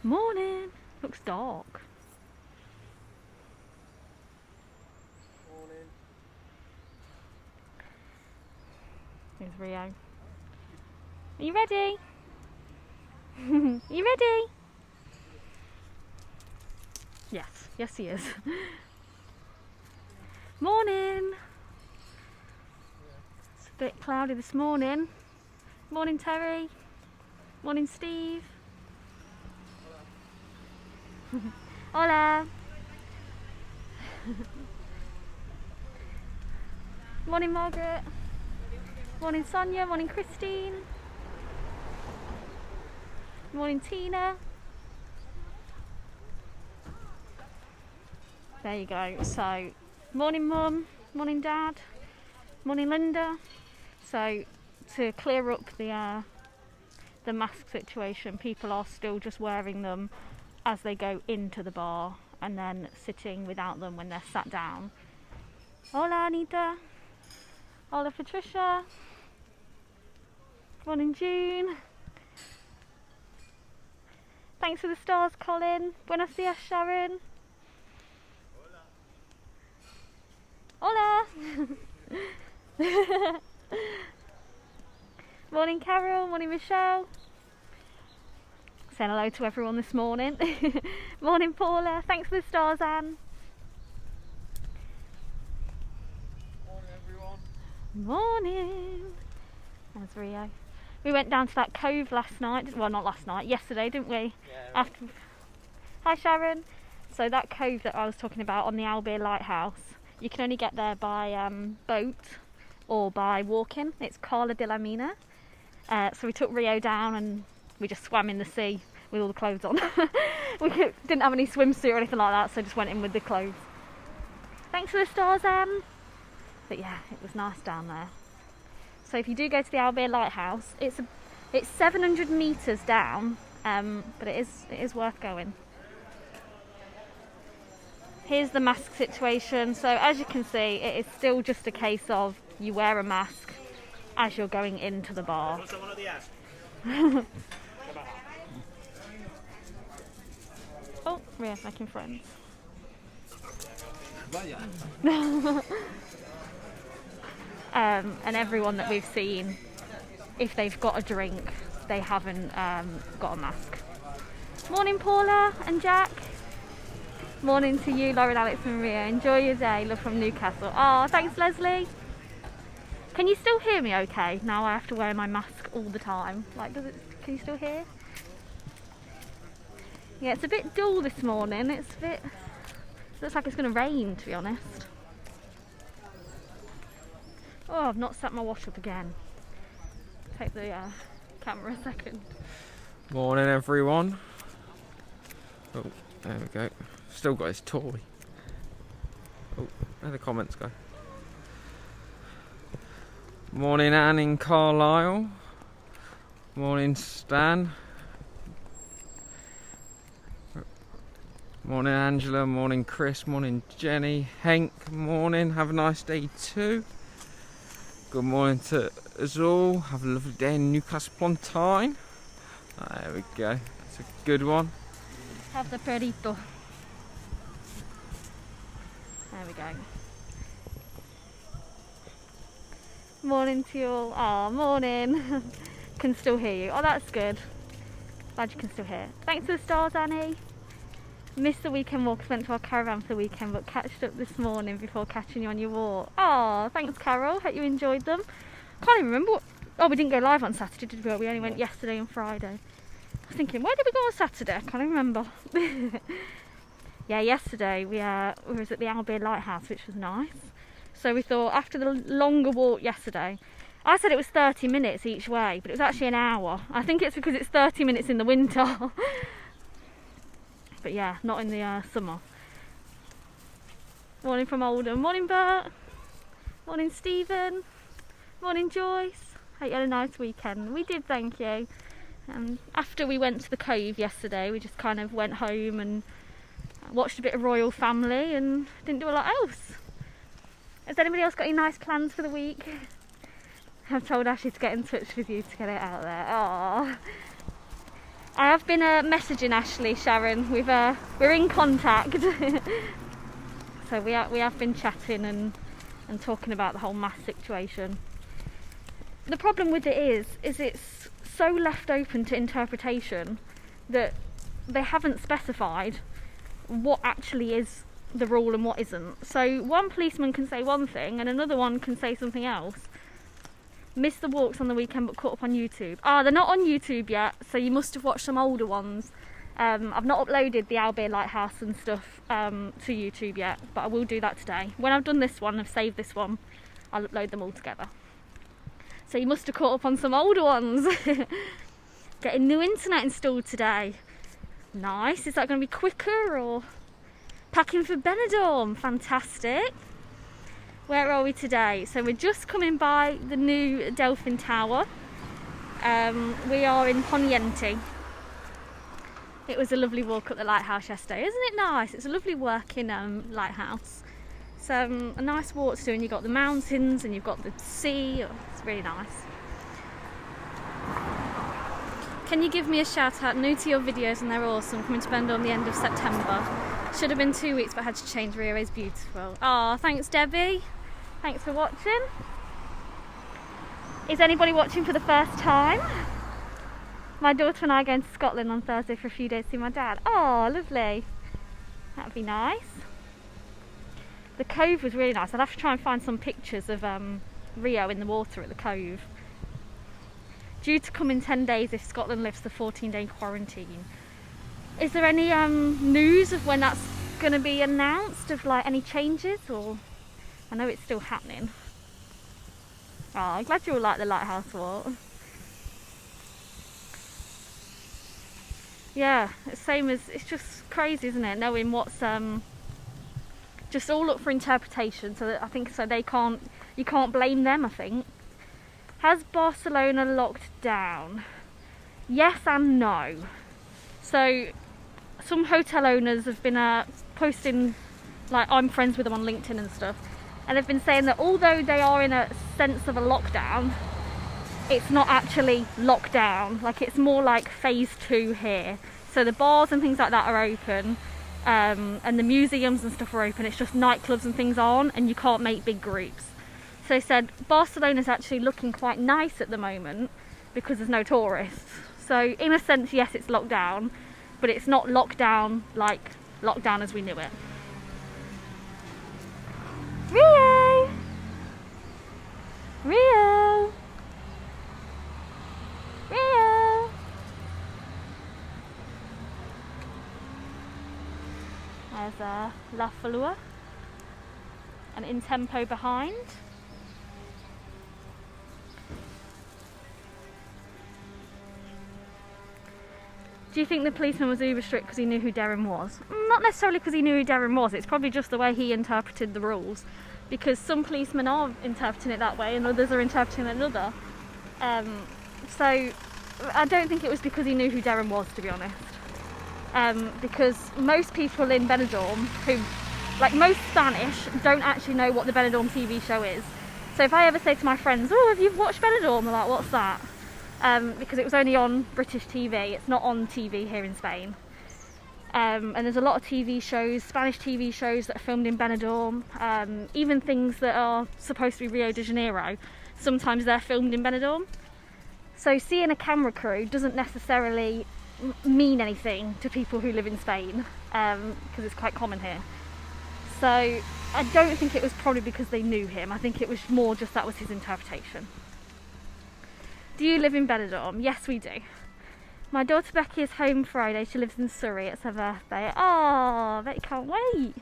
Morning. Looks dark. Morning. Here's Rio. Are you ready? You ready? Yes. Yes, he is. Morning. It's a bit cloudy this morning. Morning, Terry. Morning, Steve. Hola. Morning, Margaret. Morning, Sonia. Morning, Christine. Morning, Tina. There you go. So, morning, Mum. Morning, Dad. Morning, Linda. So, to clear up the mask situation, people are still just wearing them as they go into the bar and then sitting without them when they're sat down. Hola, Anita. Hola, Patricia. Morning, June. Thanks for the stars, Colin. Buenos dias, Sharon. Hola. Morning, Carol. Morning, Michelle. Saying hello to everyone this morning. Morning, Paula. Thanks for the stars, Anne. Morning, everyone. Morning. There's Rio. We went down to that cove last night. Well, not last night. Yesterday, didn't we? Yeah. Hi, Sharon. So that cove that I was talking about on the Albir Lighthouse, you can only get there by boat or by walking. It's Cala de la Mina. So we took Rio down and we just swam in the sea with all the clothes on. We didn't have any swimsuit or anything like that, so just went in with the clothes. Thanks for the stars, Anne. But yeah, it was nice down there. So if you do go to the Albir Lighthouse, it's 700 metres down, but it is worth going. Here's the mask situation. So as you can see, it is still just a case of you wear a mask as you're going into the bar. Oh, Ria, making friends. And everyone that we've seen, if they've got a drink, they haven't got a mask. Morning, Paula and Jack. Morning to you, Lauren, Alex and Ria. Enjoy your day. Love from Newcastle. Oh, thanks, Leslie. Can you still hear me okay? Now I have to wear my mask all the time. Like, can you still hear? Yeah, it's a bit dull this morning. It looks like it's going to rain, to be honest. Oh, I've not set my wash up again. Take the camera a second. Morning, everyone. Oh, there we go. Still got his toy. Oh, there the comments go. Morning, Anne in Carlisle. Morning, Stan. Morning, Angela. Morning, Chris. Morning, Jenny. Henk. Morning. Have a nice day too. Good morning to us all. Have a lovely day in Newcastle upon Tyne. There we go. It's a good one. Have the perrito. There we go. Morning to you all. Oh, morning. Can still hear you. Oh, that's good. Glad you can still hear. Thanks for the stars, Annie. Missed the weekend walk, went to our caravan for the weekend, but catched up this morning before catching you on your walk. Oh, thanks, Carol. Hope you enjoyed them. Can't even remember oh, we didn't go live on Saturday, did we? We only went yesterday and Friday. I was thinking, where did we go on Saturday? I can't even remember. Yeah, yesterday we was at the Albir Lighthouse, which was nice. So we thought, after the longer walk yesterday, I said it was 30 minutes each way, but it was actually an hour. I think it's because it's 30 minutes in the winter. But yeah, not in the summer. Morning from Oldham. Morning, Bert. Morning, Stephen. Morning, Joyce. Hope you had a nice weekend. We did, thank you. After we went to the cove yesterday, we just kind of went home and watched a bit of Royal Family and didn't do a lot else. Has anybody else got any nice plans for the week? I've told Ashley to get in touch with you to get it out there. Aww. I have been messaging Ashley, Sharon. We're in contact. So we have been chatting and talking about the whole mask situation. The problem with it is it's so left open to interpretation that they haven't specified what actually is the rule and what isn't. So one policeman can say one thing and another one can say something else. Missed the walks on the weekend but caught up on YouTube. They're not on YouTube yet, so you must have watched some older ones. I've not uploaded the Albay Lighthouse and stuff to YouTube yet, but I will do that today. When I've done this one, I've saved this one, I'll upload them all together. So you must have caught up on some older ones. Getting new internet installed today. Nice. Is that going to be quicker or packing for Benidorm? Fantastic. Where are we today? So we're just coming by the new Delphin Tower. We are in Poniente. It was a lovely walk up the lighthouse yesterday. Isn't it nice? It's a lovely working lighthouse. So a nice walk to do, and you've got the mountains and you've got the sea. It's really nice. Can you give me a shout out? New to your videos and they're awesome. Coming to Benidorm the end of September. Should have been 2 weeks but had to change. Rio is beautiful. Thanks Debbie. Thanks for watching. Is anybody watching for the first time? My daughter and I are going to Scotland on Thursday for a few days to see my dad. Oh, lovely. That'd be nice. The cove was really nice. I'd have to try and find some pictures of Rio in the water at the cove. Due to come in 10 days if Scotland lifts the 14-day quarantine. Is there any news of when that's going to be announced, of like any changes, or? I know it's still happening. I'm glad you all like the lighthouse walk. Yeah, it's same as, it's just crazy, isn't it, knowing what's just all up for interpretation. So that I think you can't blame them. I think. Has Barcelona locked down? Yes and no. So some hotel owners have been posting, like I'm friends with them on LinkedIn and stuff, and they've been saying that although they are in a sense of a lockdown, it's not actually lockdown. Like it's more like phase 2 here. So the bars and things like that are open, and the museums and stuff are open. It's just nightclubs and things aren't, and you can't make big groups. So they said Barcelona's actually looking quite nice at the moment because there's no tourists. So in a sense, yes, it's locked down, but it's not lockdown like lockdown as we knew it. Rio! Rio! Rio! There's La Falua, and in tempo behind. Do you think the policeman was uber strict because he knew who Darren was? Not necessarily because he knew who Darren was. It's probably just the way he interpreted the rules, because some policemen are interpreting it that way and others are interpreting it another. So I don't think it was because he knew who Darren was, to be honest. Because most people in Benidorm, who, like most Spanish, don't actually know what the Benidorm TV show is. So if I ever say to my friends, "Oh, have you watched Benidorm?" they're like, "What's that?" Because it was only on British TV. It's not on TV here in Spain. And there's a lot of TV shows, Spanish TV shows that are filmed in Benidorm. Even things that are supposed to be Rio de Janeiro, sometimes they're filmed in Benidorm. So seeing a camera crew doesn't necessarily mean anything to people who live in Spain, because it's quite common here. So I don't think it was probably because they knew him. I think it was more just that was his interpretation. Do you live in Benidorm? Yes, we do. My daughter Becky is home Friday. She lives in Surrey. It's her birthday. Oh, I bet you can't wait.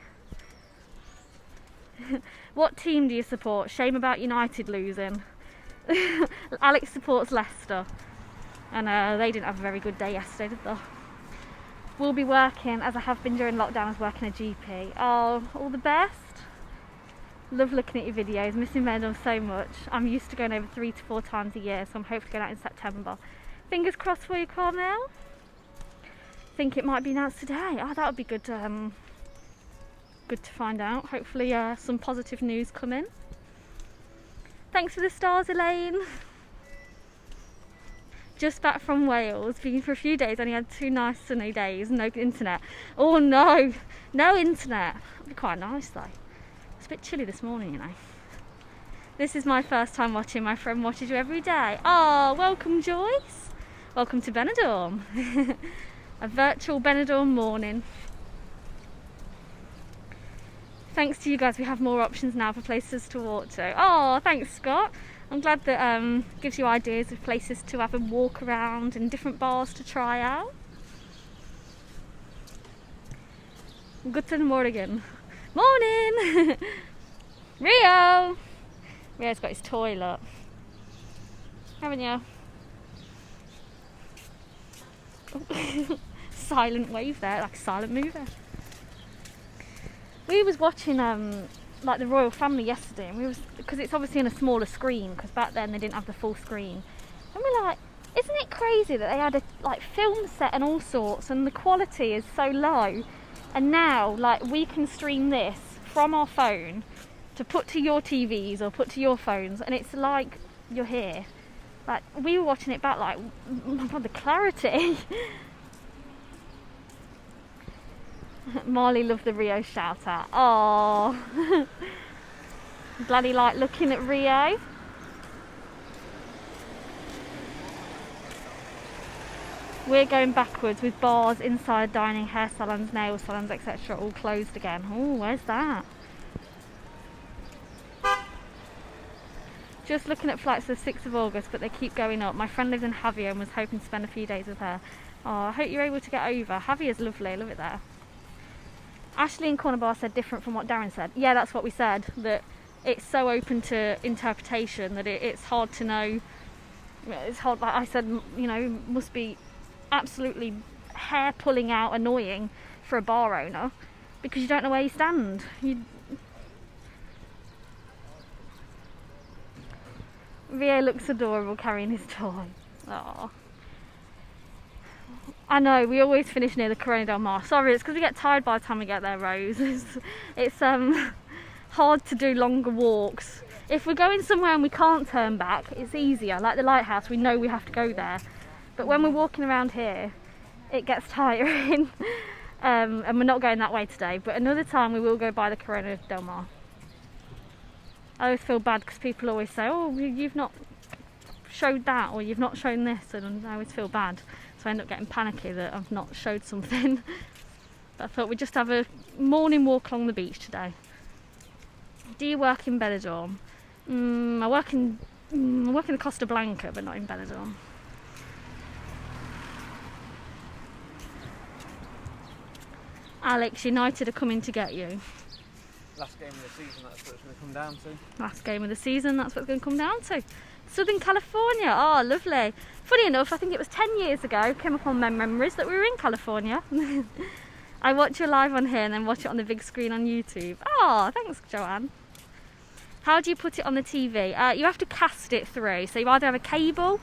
What team do you support? Shame about United losing. Alex supports Leicester, and they didn't have a very good day yesterday, did they? We'll be working, as I have been during lockdown, as working a GP. Oh, all the best. Love looking at your videos, missing Benidorm so much. I'm used to going over 3 to 4 times a year, so I'm hoping to go out in September. Fingers crossed for you, Carmel. Think it might be announced today. Oh, that would be good. Good to find out. Hopefully some positive news come in. Thanks for the stars, Elaine. just back from Wales, been for a few days, only had 2 nice sunny days, no internet. Oh no, no internet. That'd be quite nice though. It's a bit chilly this morning, you know. This is my first time watching. My friend watches you every day. Oh, welcome Joyce. Welcome to Benidorm. A virtual Benidorm morning. Thanks to you guys, we have more options now for places to walk to. Oh, thanks Scott. I'm glad that gives you ideas of places to have a walk around and different bars to try out. Guten Morgen. Morning! Rio! Rio's got his toilet. Haven't you? Silent wave there, like a silent mover. We was watching like the royal family yesterday, and we was, because it's obviously on a smaller screen, because back then they didn't have the full screen, and we're like, isn't it crazy that they had a like film set and all sorts, and the quality is so low, and now like we can stream this from our phone to put to your TVs or put to your phones, and it's like you're here. Like we were watching it back, like, oh my god, the clarity. Marley loved the Rio shout out. Oh, glad he liked looking at Rio. We're going backwards with bars, inside dining, hair salons, nail salons, etc. all closed again. Oh, where's that? Just looking at flights for the 6th of August, but they keep going up. My friend lives in Javier and was hoping to spend a few days with her. Oh, I hope you're able to get over. Javier's lovely, I love it there. Ashley in Corner Bar said different from what Darren said. Yeah, that's what we said, that it's so open to interpretation that it's hard to know. It's hard, like I said, you know, must be absolutely hair pulling out annoying for a bar owner, because you don't know where you stand. Rio looks adorable carrying his toy. Aww. I know, we always finish near the Corona del Mar. Sorry, it's because we get tired by the time we get there, Rose. It's hard to do longer walks. If we're going somewhere and we can't turn back, it's easier. Like the lighthouse, we know we have to go there. But when we're walking around here, it gets tiring. And we're not going that way today. But another time we will go by the Corona del Mar. I always feel bad because people always say, oh, you've not showed that, or you've not shown this, and I always feel bad. So I end up getting panicky that I've not showed something. But I thought we'd just have a morning walk along the beach today. Do you work in Benidorm? I work in the Costa Blanca, but not in Benidorm. Alex, United are coming to get you. Last game of the season, that's what it's going to come down to. Last game of the season, that's what it's going to come down to. Southern California, oh lovely. Funny enough, I think it was 10 years ago, came upon my memories that we were in California. I watch you live on here and then watch it on the big screen on YouTube. Oh, thanks Joanne. How do you put it on the TV? You have to cast it through, so you either have a cable,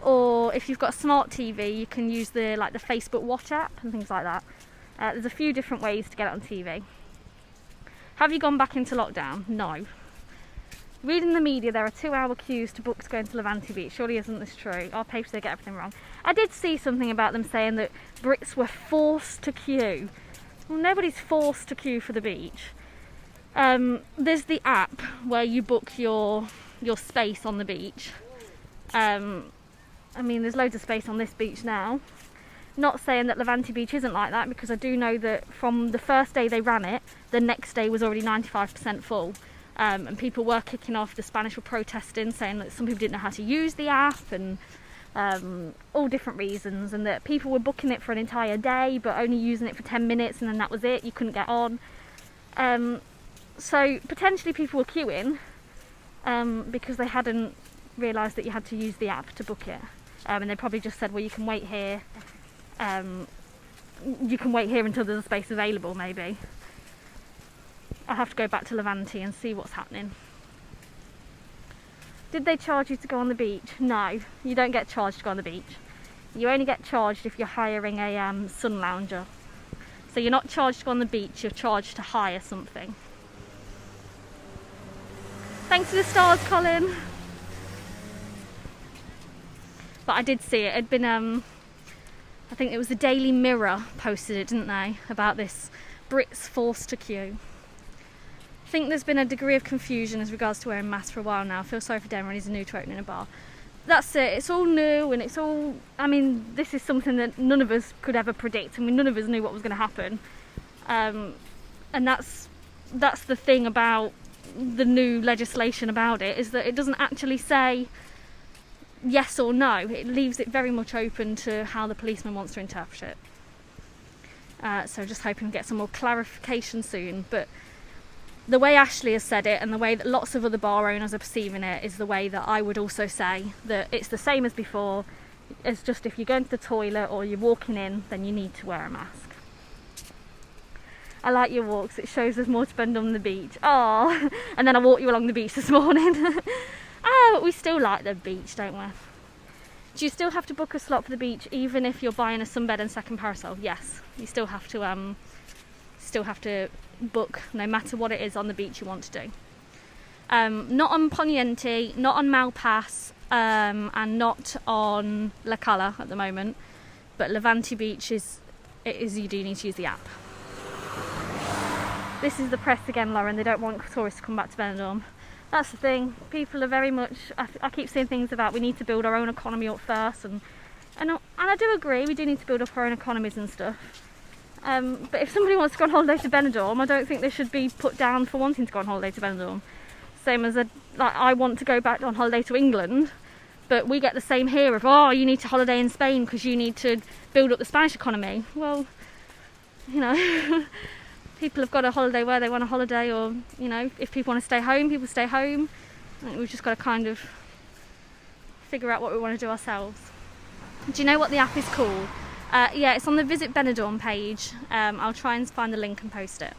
or if you've got a smart TV, you can use the Facebook Watch app and things like that. There's a few different ways to get it on TV. Have you gone back into lockdown? No. Reading the media, there are 2-hour queues to book to go into Levante Beach. Surely isn't this true? Our papers, they get everything wrong. I did see something about them saying that Brits were forced to queue. Well, nobody's forced to queue for the beach. There's the app where you book your space on the beach. I mean, there's loads of space on this beach now. Not saying that Levante Beach isn't like that, because I do know that from the first day they ran it, the next day was already 95% full. And people were kicking off. The Spanish were protesting, saying that some people didn't know how to use the app, and all different reasons, and that people were booking it for an entire day but only using it for 10 minutes, and then that was it, you couldn't get on. So potentially people were queuing because they hadn't realised that you had to use the app to book it, and they probably just said, well, you can wait here, until there's a space available. Maybe I'll have to go back to Levante and see what's happening. Did they charge you to go on the beach? No, you don't get charged to go on the beach. You only get charged if you're hiring a sun lounger. So you're not charged to go on the beach, you're charged to hire something. Thanks for the stars, Colin. but I did see it. It'd been, I think it was the Daily Mirror posted it, didn't they? About this Brits forced to queue. I think there's been a degree of confusion as regards to wearing masks for a while now. I feel sorry for Darren, he's new to opening a bar. That's it, it's all new, and it's all, I mean, this is something that none of us could ever predict. I mean, none of us knew what was going to happen. And that's the thing about the new legislation about it, is that it doesn't actually say yes or no. It leaves it very much open to how the policeman wants to interpret it. So just hoping to get some more clarification soon. But the way Ashley has said it, and the way that lots of other bar owners are perceiving it, is the way that I would also say, that it's the same as before. It's just if you're going to the toilet or you're walking in, then you need to wear a mask. I like your walks, it shows there's more to spend on the beach. Oh, and then I walked you along the beach this morning. Oh, but we still like the beach, don't we? Do you still have to book a slot for the beach even if you're buying a sunbed and second parasol? Yes, you still have to book no matter what it is on the beach you want to do. Not on Poniente, not on Malpass, and not on La Cala at the moment, but Levante Beach you do need to use the app. This is the press again, Lauren. They don't want tourists to come back to Benidorm. That's the thing. People are very much, I keep saying things about we need to build our own economy up first, and I do agree, we do need to build up our own economies and stuff. But if somebody wants to go on holiday to Benidorm, I don't think they should be put down for wanting to go on holiday to Benidorm. Same as I want to go back on holiday to England, but we get the same here of, oh, you need to holiday in Spain because you need to build up the Spanish economy. Well, you know, people have got a holiday where they want a holiday, or, you know, if people want to stay home, people stay home. I think we've just got to kind of figure out what we want to do ourselves. Do you know what the app is called? Yeah, it's on the Visit Benidorm page. I'll try and find the link and post it.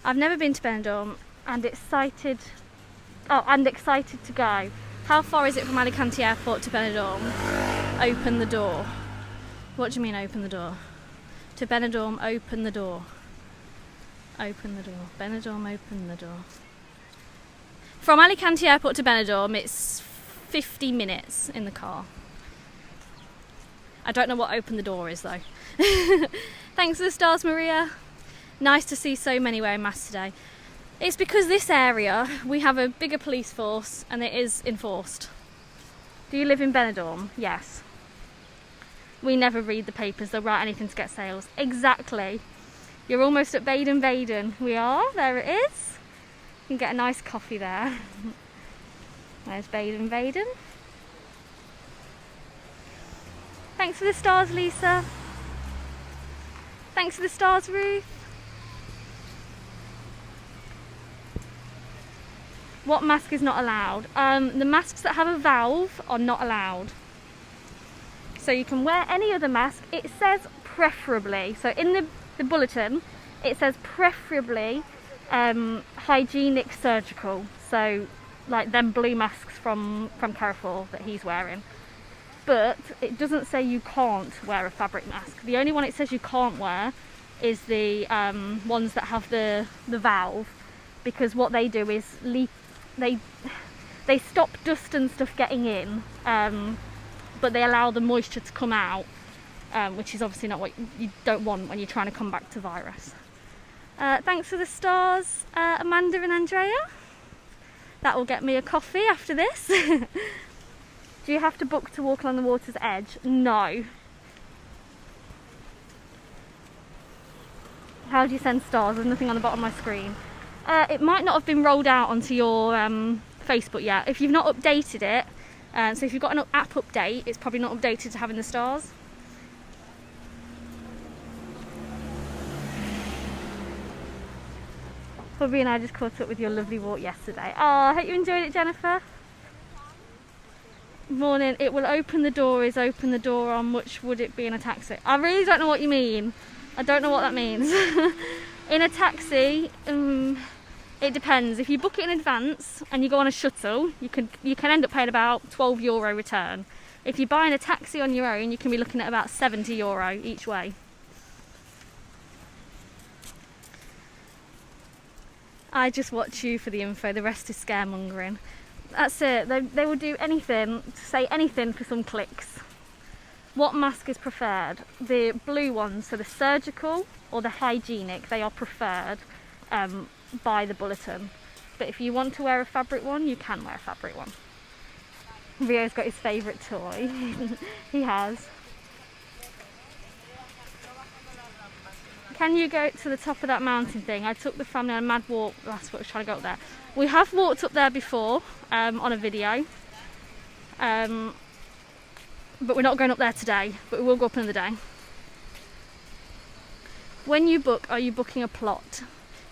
I've never been to Benidorm, and excited to go. How far is it from Alicante Airport to Benidorm? Open the door. What do you mean open the door? To Benidorm, open the door. Open the door. Benidorm, open the door. From Alicante Airport to Benidorm, it's 50 minutes in the car. I don't know what open the door is though. Thanks for the stars, Maria. Nice to see so many wearing masks today. It's because this area, we have a bigger police force and it is enforced. Do you live in Benidorm? Yes. We never read the papers, they'll write anything to get sales. Exactly. You're almost at Baden. We are, there it is. You can get a nice coffee there. There's Baden. Thanks for the stars, Lisa. Thanks for the stars, Ruth. What mask is not allowed? The masks that have a valve are not allowed. So you can wear any other mask. It says preferably. So in the bulletin, it says preferably hygienic surgical. So like them blue masks from Carrefour that he's wearing. But it doesn't say you can't wear a fabric mask. The only one it says you can't wear is the ones that have the valve, because what they do is they stop dust and stuff getting in, but they allow the moisture to come out, which is obviously not what you don't want when you're trying to combat the virus. Thanks for the stars, Amanda and Andrea. That will get me a coffee after this. Do you have to book to walk along the water's edge? No. How do you send stars? There's nothing on the bottom of my screen. It might not have been rolled out onto your Facebook yet. If you've not updated it, so if you've got an app update, it's probably not updated to having the stars. Bobby and I just caught up with your lovely walk yesterday. Oh, I hope you enjoyed it, Jennifer. Morning. It will open the door is open the door on which would it be in a taxi? I really don't know what you mean. I don't know what that means. In a taxi, it depends. If you book it in advance and you go on a shuttle, you can end up paying about €12 return. If you're buying a taxi on your own, you can be looking at about €70 each way. I just watch you for the info, the rest is scaremongering. That's it. They will do anything, say anything for some clicks. What mask is preferred? The blue ones, so the surgical or the hygienic, they are preferred by the bulletin. But if you want to wear a fabric one, you can wear a fabric one. Rio's got his favourite toy. He has. Can you go to the top of that mountain thing? I took the family on a mad walk last week. I was trying to go up there. We have walked up there before on a video. But we're not going up there today. But we will go up another day. When you book, are you booking a plot?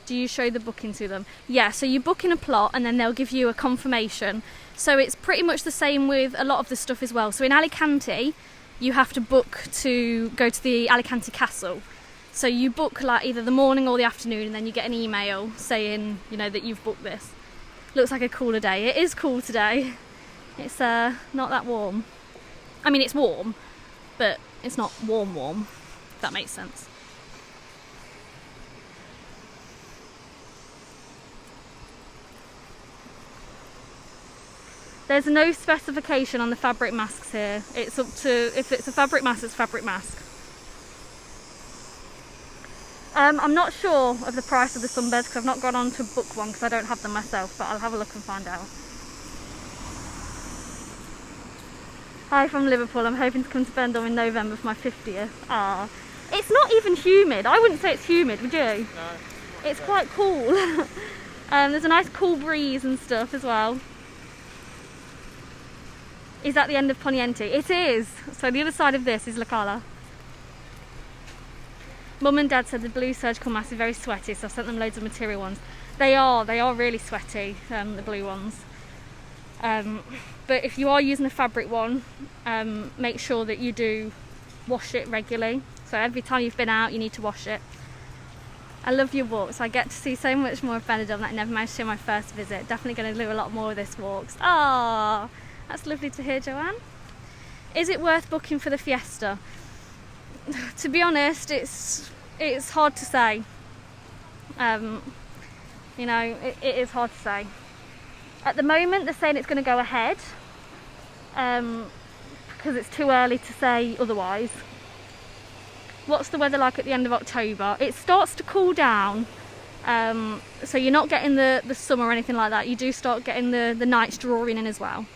Do you show the booking to them? Yeah, so you book in a plot and then they'll give you a confirmation. So it's pretty much the same with a lot of the stuff as well. So in Alicante, you have to book to go to the Alicante Castle. So you book like either the morning or the afternoon, and then you get an email saying, you know, that you've booked this. Looks like a cooler day. It is cool today. It's not that warm. I mean, it's warm, but it's not warm, if that makes sense. There's no specification on the fabric masks here. It's up to, if it's a fabric mask, it's fabric mask. I'm not sure of the price of the sunbeds because I've not gone on to book one because I don't have them myself, but I'll have a look and find out. Hi from Liverpool. I'm hoping to come to Benidorm in November for my 50th. Ah, it's not even humid. I wouldn't say it's humid, would you? No. It's quite cool. There's a nice cool breeze and stuff as well. Is that the end of Poniente? It is. So the other side of this is La Cala. Mum and Dad said the blue surgical mask is very sweaty, so I sent them loads of material ones. They are really sweaty, the blue ones. But if you are using a fabric one, make sure that you do wash it regularly. So every time you've been out, you need to wash it. I love your walks. I get to see so much more of Benidorm that I never managed to on my first visit. Definitely going to do a lot more of this walks. Ah, that's lovely to hear, Joanne. Is it worth booking for the fiesta? To be honest, it's hard to say. You know, it is hard to say. At the moment, they're saying it's going to go ahead because it's too early to say otherwise. What's the weather like at the end of October? It starts to cool down, so you're not getting the summer or anything like that. You do start getting the nights drawing in as well.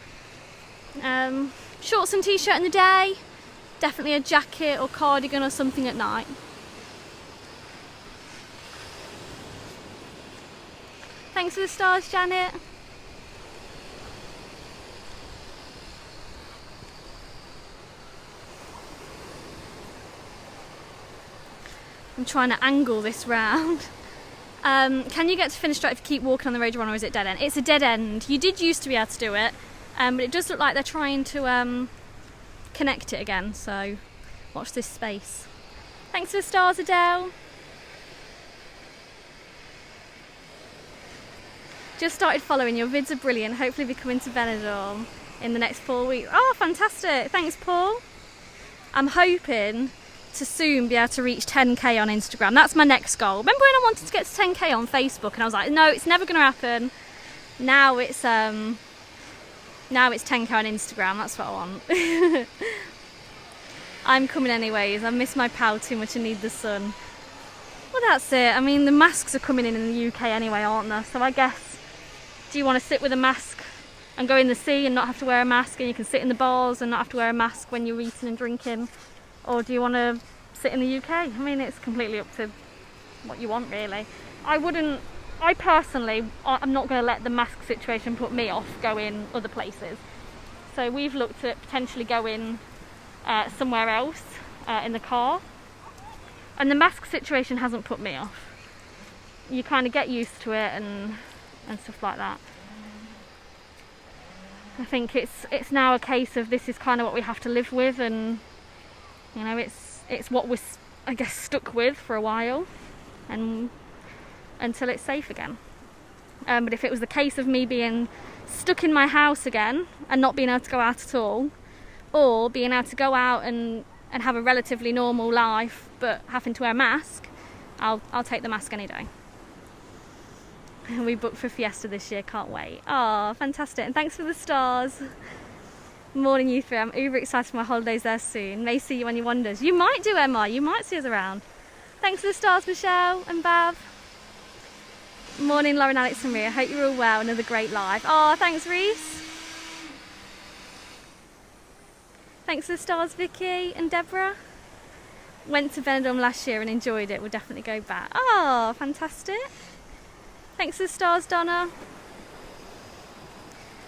Shorts and t-shirt in the day. Definitely a jacket or cardigan or something at night. Thanks for the stars, Janet. I'm trying to angle this round. Can you get to finish straight if you keep walking on the road you're on, or is it dead end? It's a dead end. You did used to be able to do it, but it does look like they're trying to connect it again, so watch this space. Thanks for the stars, Adele. Just started following. Your vids are brilliant. Hopefully be coming to Benidorm in the next 4 weeks. Oh, fantastic. Thanks, Paul. I'm hoping to soon be able to reach 10k on Instagram. That's my next goal. Remember when I wanted to get to 10k on Facebook and I was like, no, it's never going to happen. Now it's 10k on Instagram. That's what I want. I'm coming anyways. I miss my pal too much and need the sun. Well, that's it. I mean, the masks are coming in the UK anyway, aren't they? So I guess, do you want to sit with a mask and go in the sea and not have to wear a mask, and you can sit in the bars and not have to wear a mask when you're eating and drinking? Or do you want to sit in the UK? I mean, it's completely up to what you want, really. I personally, I'm not going to let the mask situation put me off going other places. So we've looked at potentially going somewhere else in the car. And the mask situation hasn't put me off. You kind of get used to it and stuff like that. I think it's now a case of this is kind of what we have to live with, and you know, it's what we're, I guess, stuck with for a while, and until it's safe again. But if it was the case of me being stuck in my house again and not being able to go out at all, or being able to go out and have a relatively normal life but having to wear a mask, I'll take the mask any day. We booked for Fiesta this year, can't wait. Oh, fantastic. And thanks for the stars. Morning, you three. I'm uber excited for my holidays there soon. May see you on your wanders. You might do, Emma. You might see us around. Thanks for the stars, Michelle and Bav. Morning, Lauren, Alex and Maria. Hope you're all well. Another great live. Oh, thanks, Reese. Thanks for the stars, Vicky and Deborah. Went to Benidorm last year and enjoyed it. We'll definitely go back. Oh, fantastic. Thanks for the stars, Donna.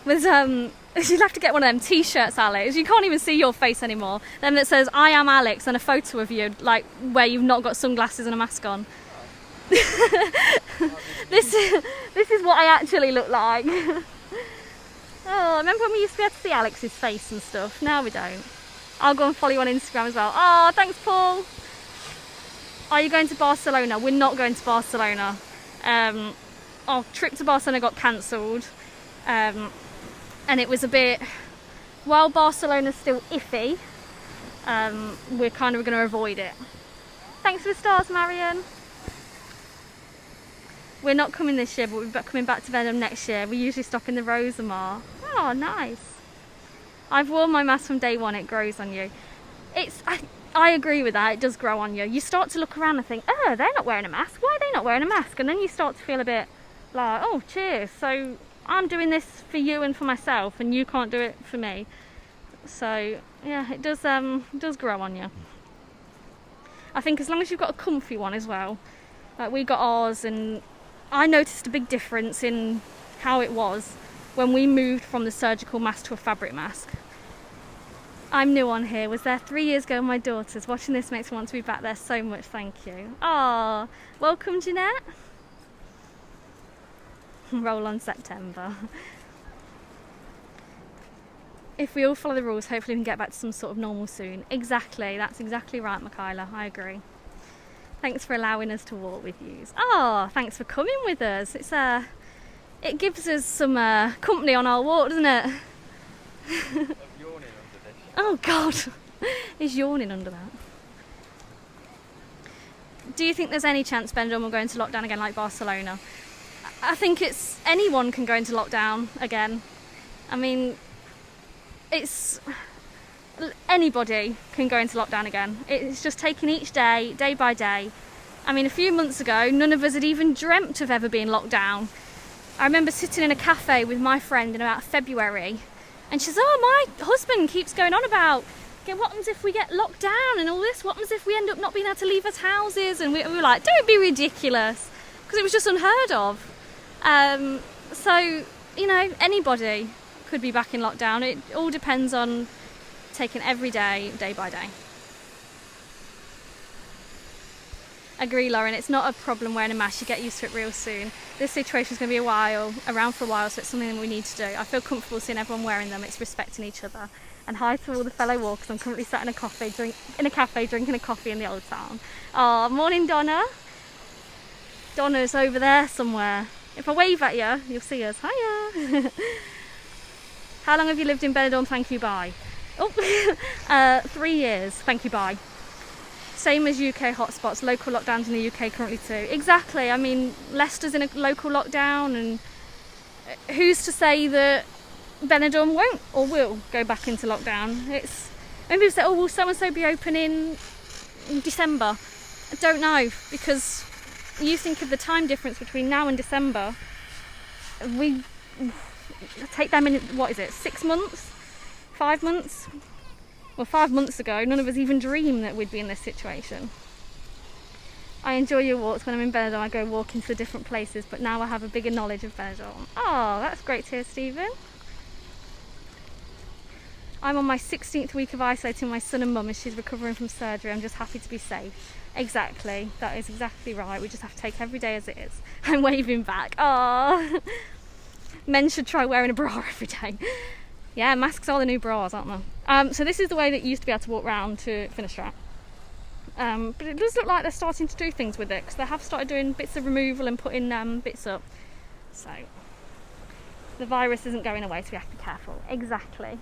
There's you'll have to get one of them t-shirts, Alex. You can't even see your face anymore. Then that says "I am Alex" and a photo of you, like where you've not got sunglasses and a mask on. This is what I actually look like. Oh, remember when we used to be able to see Alex's face and stuff? Now we don't. I'll go and follow you on Instagram as well. Oh, thanks, Paul. Are you going to Barcelona? We're not going to Barcelona. Our trip to Barcelona got cancelled. And it was a bit... While Barcelona's still iffy, we're kind of going to avoid it. Thanks for the stars, Marion. We're not coming this year, but we're coming back to Benidorm next year. We usually stop in the Rosamar. Oh, nice. I've worn my mask from day one. It grows on you. I agree with that. It does grow on you. You start to look around and think, oh, they're not wearing a mask. Why are they not wearing a mask? And then you start to feel a bit like, oh, cheers. So I'm doing this for you and for myself, and you can't do it for me. So yeah, it does grow on you. I think as long as you've got a comfy one as well. Like we got ours, and I noticed a big difference in how it was when we moved from the surgical mask to a fabric mask. I'm new on here. Was there 3 years ago with my daughters. Watching this makes me want to be back there so much. Thank you. Ah, welcome, Jeanette. Roll on September. If we all follow the rules, hopefully we can get back to some sort of normal soon. Exactly. That's exactly right, Michaela. I agree. Thanks for allowing us to walk with you. Oh, thanks for coming with us. It gives us some company on our walk, doesn't it? I'm yawning under this. Oh God, he's yawning under that. Do you think there's any chance Benidorm will go into lockdown again like Barcelona? I think anyone can go into lockdown again. I mean, anybody can go into lockdown again. It's just taking each day, day by day. I mean, a few months ago, none of us had even dreamt of ever being locked down. I remember sitting in a cafe with my friend in about February, and she says, oh, my husband keeps going on about, okay, what happens if we get locked down and all this? What happens if we end up not being able to leave our houses? And we were like, don't be ridiculous, because it was just unheard of. So, you know, anybody could be back in lockdown. It all depends on taking every day, day by day. Agree, Lauren, it's not a problem wearing a mask. You get used to it real soon. This situation is going to be around for a while, so it's something we need to do. I feel comfortable seeing everyone wearing them. It's respecting each other. And hi to all the fellow walkers. I'm currently sat in a cafe drinking a coffee in the old town. Oh, morning, Donna. Donna's over there somewhere. If I wave at you, you'll see us. Hiya. How long have you lived in Benidorm? Thank you, bye. Oh, 3 years. Thank you, bye. Same as UK hotspots, local lockdowns in the UK currently too. Exactly. I mean, Leicester's in a local lockdown, and who's to say that Benidorm won't or will go back into lockdown? Maybe people say, oh, will so-and-so be open in December? I don't know, because you think of the time difference between now and December. We take them in, 6 months? 5 months? Well, 5 months ago, none of us even dreamed that we'd be in this situation. I enjoy your walks. When I'm in Benidorm, I go walking to different places, but now I have a bigger knowledge of Benidorm. Oh, that's great to hear, Stephen. I'm on my 16th week of isolating my son and mum as she's recovering from surgery. I'm just happy to be safe. Exactly. That is exactly right. We just have to take every day as it is. I'm waving back. Oh, men should try wearing a bra every day. Yeah, masks are the new bras, aren't they? So this is the way that you used to be able to walk round to Finisterre. But it does look like they're starting to do things with it, because they have started doing bits of removal and putting bits up. So the virus isn't going away, so we have to be careful. Exactly.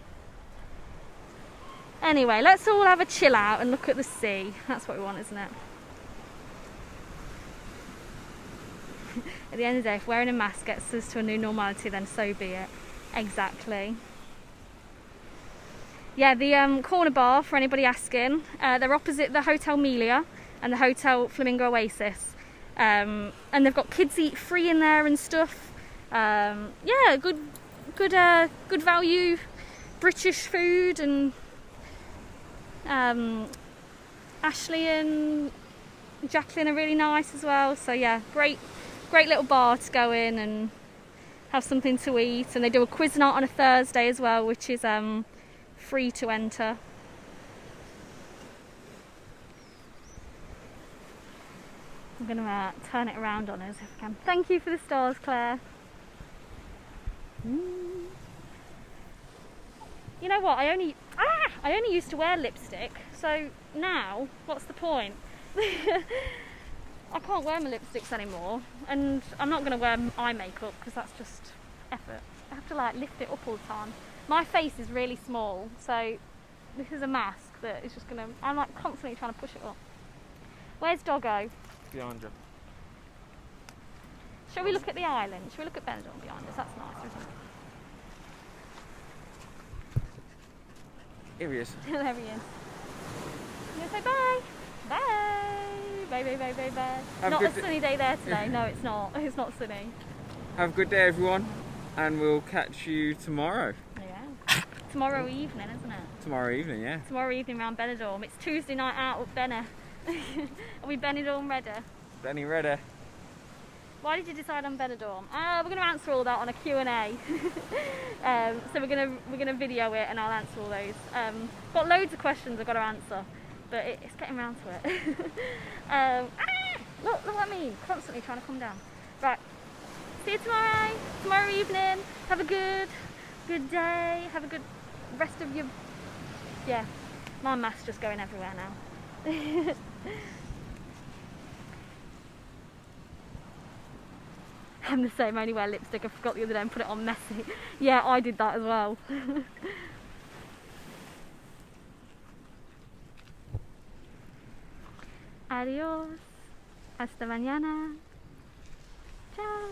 Anyway, let's all have a chill out and look at the sea. That's what we want, isn't it? At the end of the day, if wearing a mask gets us to a new normality, then so be it. Exactly. Yeah, the corner bar, for anybody asking, they're opposite the Hotel Melia and the Hotel Flamingo Oasis. And they've got kids eat free in there and stuff. Yeah, good value British food, and Ashley and Jacqueline are really nice as well. So yeah, great little bar to go in and have something to eat. And they do a quiz night on a Thursday as well, which is free to enter. I'm going to turn it around on us if I can. Thank you for the stars, Claire. You know what? I only used to wear lipstick, so now what's the point? I can't wear my lipsticks anymore, and I'm not going to wear eye makeup because that's just effort. I have to like lift it up all the time. My face is really small, so this is a mask that is just going to... I'm like constantly trying to push it up. Where's Doggo? Behind you. Shall we look at the island? Shall we look at Benidorm behind us? That's nice, isn't it? Here he is. There he is. I'm going to say bye. Bye. Bye, bye, bye, bye, bye. Not a sunny day there today. No, it's not. It's not sunny. Have a good day, everyone, and we'll catch you tomorrow. Yeah. Tomorrow evening, isn't it? Tomorrow evening, yeah. Tomorrow evening around Benidorm. It's Tuesday night out with Benny. Are we Benidorm ready? Benny ready. Why did you decide on Benidorm? We're going to answer all that on a Q&A. So we're going to video it and I'll answer all those. Got loads of questions I've got to answer, but it's getting around to it. Look what I mean. Constantly trying to come down. Right. See you tomorrow. Tomorrow evening. Have a good day. Have a good rest of your... Yeah. My mask's just going everywhere now. I'm the same, I only wear lipstick. I forgot the other day and put it on messy. Yeah, I did that as well. Adios. Hasta mañana. Ciao.